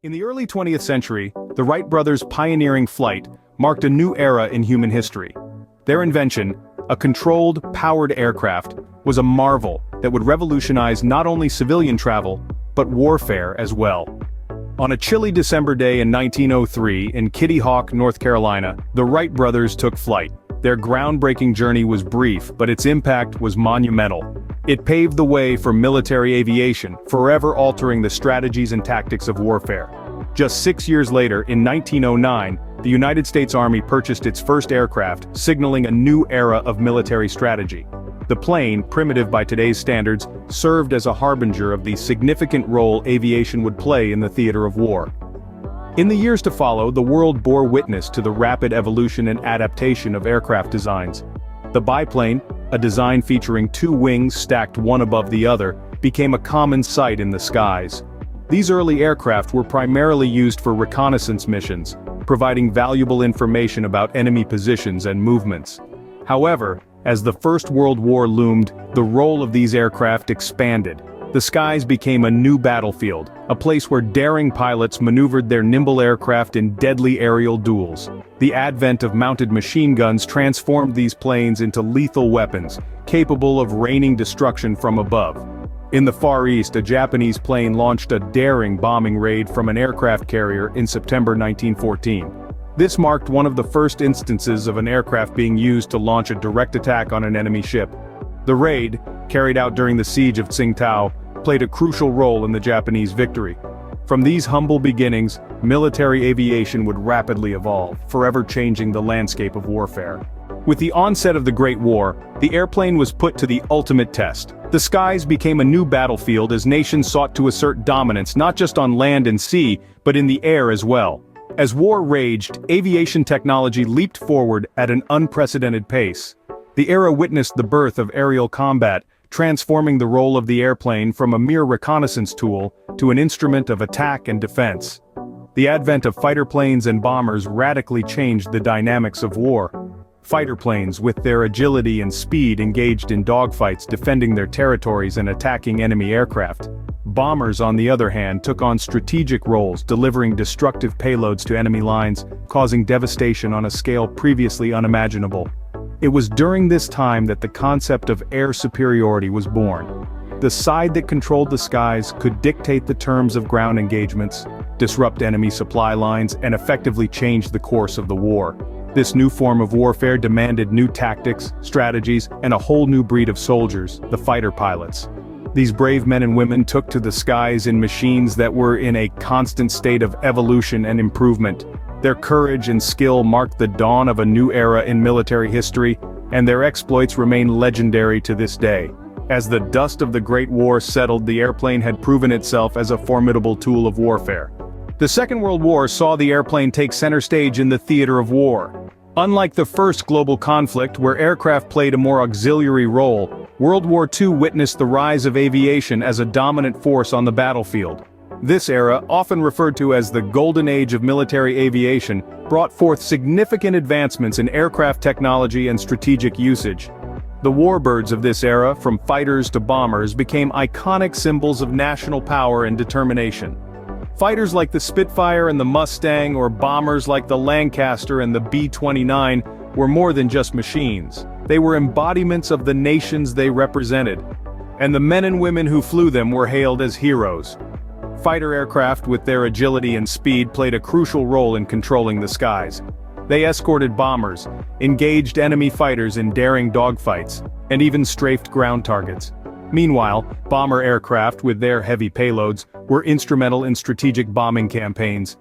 In the early 20th century, the Wright brothers' pioneering flight marked a new era in human history. Their invention, a controlled, powered aircraft, was a marvel that would revolutionize not only civilian travel, but warfare as well. On a chilly December day in 1903 in Kitty Hawk, North Carolina, the Wright brothers took flight. Their groundbreaking journey was brief, but its impact was monumental. It paved the way for military aviation, forever altering the strategies and tactics of warfare. Just 6 years later, in 1909, the United States Army purchased its first aircraft, signaling a new era of military strategy. The plane, primitive by today's standards, served as a harbinger of the significant role aviation would play in the theater of war. In the years to follow, the world bore witness to the rapid evolution and adaptation of aircraft designs. The biplane, a design featuring two wings stacked one above the other, became a common sight in the skies. These early aircraft were primarily used for reconnaissance missions, providing valuable information about enemy positions and movements. However, as the First World War loomed, the role of these aircraft expanded. The skies became a new battlefield, a place where daring pilots maneuvered their nimble aircraft in deadly aerial duels. The advent of mounted machine guns transformed these planes into lethal weapons, capable of raining destruction from above. In the Far East, a Japanese plane launched a daring bombing raid from an aircraft carrier in September 1914. This marked one of the first instances of an aircraft being used to launch a direct attack on an enemy ship. The raid, carried out during the siege of Tsingtao, played a crucial role in the Japanese victory. From these humble beginnings, military aviation would rapidly evolve, forever changing the landscape of warfare. With the onset of the Great War, the airplane was put to the ultimate test. The skies became a new battlefield as nations sought to assert dominance not just on land and sea, but in the air as well. As war raged, aviation technology leaped forward at an unprecedented pace. The era witnessed the birth of aerial combat, transforming the role of the airplane from a mere reconnaissance tool to an instrument of attack and defense. The advent of fighter planes and bombers radically changed the dynamics of war. Fighter planes, with their agility and speed, engaged in dogfights, defending their territories and attacking enemy aircraft. Bombers, on the other hand, took on strategic roles, delivering destructive payloads to enemy lines, causing devastation on a scale previously unimaginable. It was during this time that the concept of air superiority was born. The side that controlled the skies could dictate the terms of ground engagements, disrupt enemy supply lines, and effectively change the course of the war. This new form of warfare demanded new tactics, strategies, and a whole new breed of soldiers, the fighter pilots. These brave men and women took to the skies in machines that were in a constant state of evolution and improvement. Their courage and skill marked the dawn of a new era in military history, and their exploits remain legendary to this day. As the dust of the Great War settled, the airplane had proven itself as a formidable tool of warfare. The Second World War saw the airplane take center stage in the theater of war. Unlike the first global conflict, where aircraft played a more auxiliary role, World War II witnessed the rise of aviation as a dominant force on the battlefield. This era, often referred to as the Golden Age of military aviation, brought forth significant advancements in aircraft technology and strategic usage. The warbirds of this era, from fighters to bombers, became iconic symbols of national power and determination. Fighters like the Spitfire and the Mustang, or bombers like the Lancaster and the B-29, were more than just machines. They were embodiments of the nations they represented. And the men and women who flew them were hailed as heroes. Fighter aircraft, with their agility and speed, played a crucial role in controlling the skies. They escorted bombers, engaged enemy fighters in daring dogfights, and even strafed ground targets. Meanwhile, bomber aircraft, with their heavy payloads, were instrumental in strategic bombing campaigns.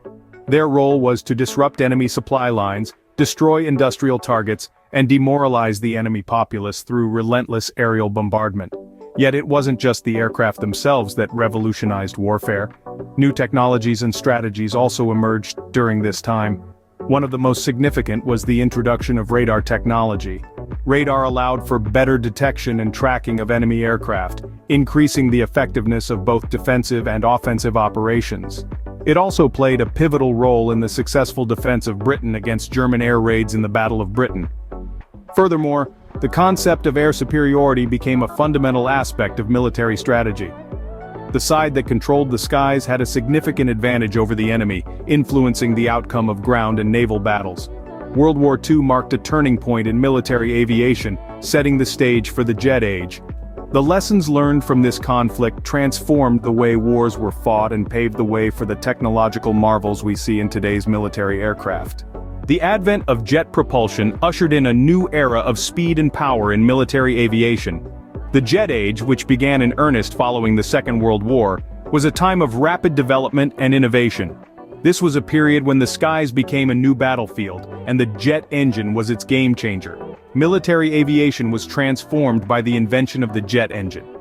Their role was to disrupt enemy supply lines, destroy industrial targets, and demoralize the enemy populace through relentless aerial bombardment. Yet it wasn't just the aircraft themselves that revolutionized warfare. New technologies and strategies also emerged during this time. One of the most significant was the introduction of radar technology. Radar allowed for better detection and tracking of enemy aircraft, increasing the effectiveness of both defensive and offensive operations. It also played a pivotal role in the successful defense of Britain against German air raids in the Battle of Britain. Furthermore, the concept of air superiority became a fundamental aspect of military strategy. The side that controlled the skies had a significant advantage over the enemy, influencing the outcome of ground and naval battles. World War II marked a turning point in military aviation, setting the stage for the jet age. The lessons learned from this conflict transformed the way wars were fought and paved the way for the technological marvels we see in today's military aircraft. The advent of jet propulsion ushered in a new era of speed and power in military aviation. The jet age, which began in earnest following the Second World War, was a time of rapid development and innovation. This was a period when the skies became a new battlefield, and the jet engine was its game changer. Military aviation was transformed by the invention of the jet engine.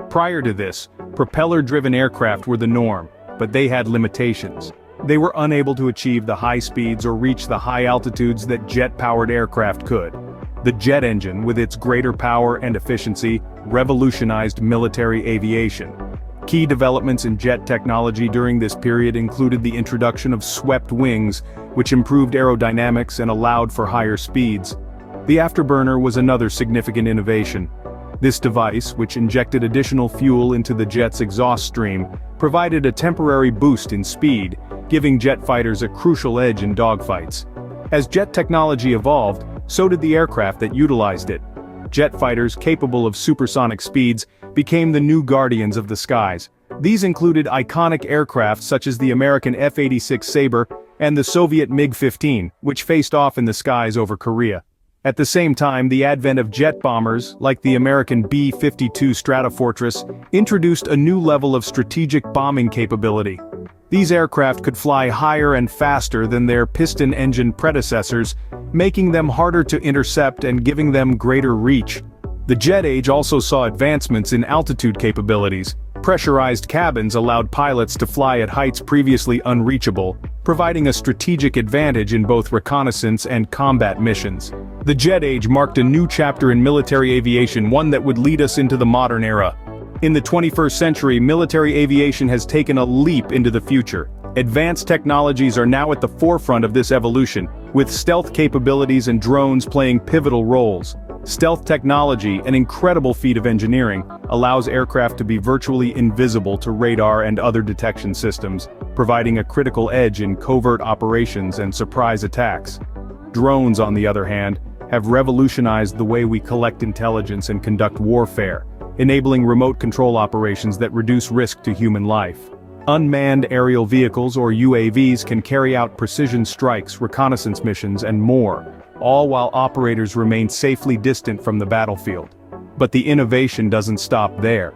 Prior to this, propeller-driven aircraft were the norm, but they had limitations. They were unable to achieve the high speeds or reach the high altitudes that jet-powered aircraft could. The jet engine, with its greater power and efficiency, revolutionized military aviation. Key developments in jet technology during this period included the introduction of swept wings, which improved aerodynamics and allowed for higher speeds. The afterburner was another significant innovation. This device, which injected additional fuel into the jet's exhaust stream, provided a temporary boost in speed, giving jet fighters a crucial edge in dogfights. As jet technology evolved, so did the aircraft that utilized it. Jet fighters capable of supersonic speeds became the new guardians of the skies. These included iconic aircraft such as the American F-86 Sabre and the Soviet MiG-15, which faced off in the skies over Korea. At the same time, the advent of jet bombers, like the American B-52 Stratofortress, introduced a new level of strategic bombing capability. These aircraft could fly higher and faster than their piston-engine predecessors, making them harder to intercept and giving them greater reach. The jet age also saw advancements in altitude capabilities. Pressurized cabins allowed pilots to fly at heights previously unreachable, providing a strategic advantage in both reconnaissance and combat missions. The jet age marked a new chapter in military aviation, one that would lead us into the modern era. In the 21st century, military aviation has taken a leap into the future. Advanced technologies are now at the forefront of this evolution, with stealth capabilities and drones playing pivotal roles. Stealth technology, an incredible feat of engineering, allows aircraft to be virtually invisible to radar and other detection systems, providing a critical edge in covert operations and surprise attacks. Drones, on the other hand, have revolutionized the way we collect intelligence and conduct warfare, enabling remote control operations that reduce risk to human life. Unmanned aerial vehicles, or UAVs, can carry out precision strikes, reconnaissance missions, and more, all while operators remain safely distant from the battlefield. But the innovation doesn't stop there.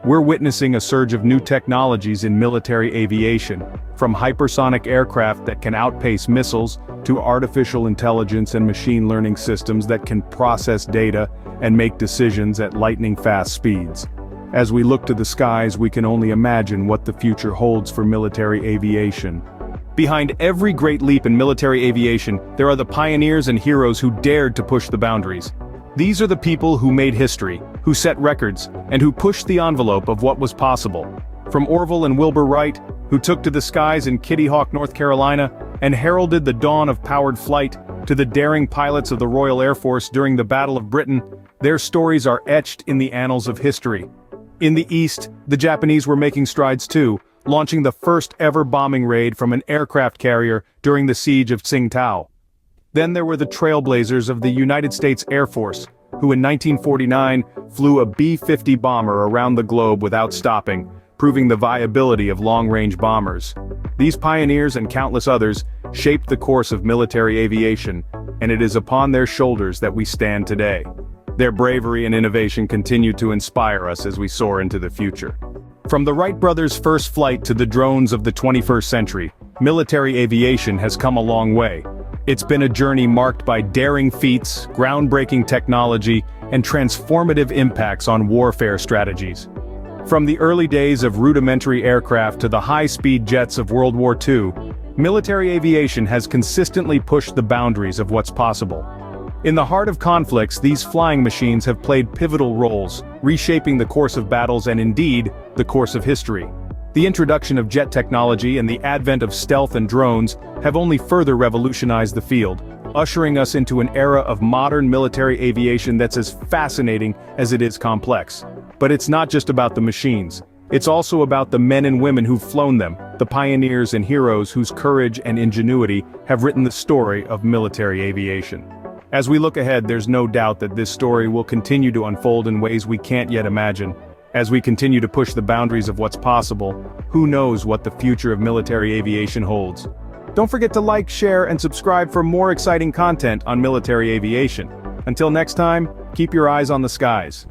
We're witnessing a surge of new technologies in military aviation, from hypersonic aircraft that can outpace missiles, to artificial intelligence and machine learning systems that can process data and make decisions at lightning-fast speeds. As we look to the skies, we can only imagine what the future holds for military aviation. Behind every great leap in military aviation, there are the pioneers and heroes who dared to push the boundaries. These are the people who made history, who set records, and who pushed the envelope of what was possible. From Orville and Wilbur Wright, who took to the skies in Kitty Hawk, North Carolina, and heralded the dawn of powered flight, to the daring pilots of the Royal Air Force during the Battle of Britain, their stories are etched in the annals of history. In the East, the Japanese were making strides too, launching the first ever bombing raid from an aircraft carrier during the siege of Tsingtao. Then there were the trailblazers of the United States Air Force, who in 1949 flew a B-50 bomber around the globe without stopping, proving the viability of long-range bombers. These pioneers and countless others shaped the course of military aviation, and it is upon their shoulders that we stand today. Their bravery and innovation continue to inspire us as we soar into the future. From the Wright Brothers' first flight to the drones of the 21st century, military aviation has come a long way. It's been a journey marked by daring feats, groundbreaking technology, and transformative impacts on warfare strategies. From the early days of rudimentary aircraft to the high-speed jets of World War II, military aviation has consistently pushed the boundaries of what's possible. In the heart of conflicts, these flying machines have played pivotal roles, reshaping the course of battles and indeed, the course of history. The introduction of jet technology and the advent of stealth and drones have only further revolutionized the field, ushering us into an era of modern military aviation that's as fascinating as it is complex. But it's not just about the machines. It's also about the men and women who've flown them, the pioneers and heroes whose courage and ingenuity have written the story of military aviation. As we look ahead, there's no doubt that this story will continue to unfold in ways we can't yet imagine. As we continue to push the boundaries of what's possible, who knows what the future of military aviation holds. Don't forget to like, share, and subscribe for more exciting content on military aviation. Until next time, keep your eyes on the skies.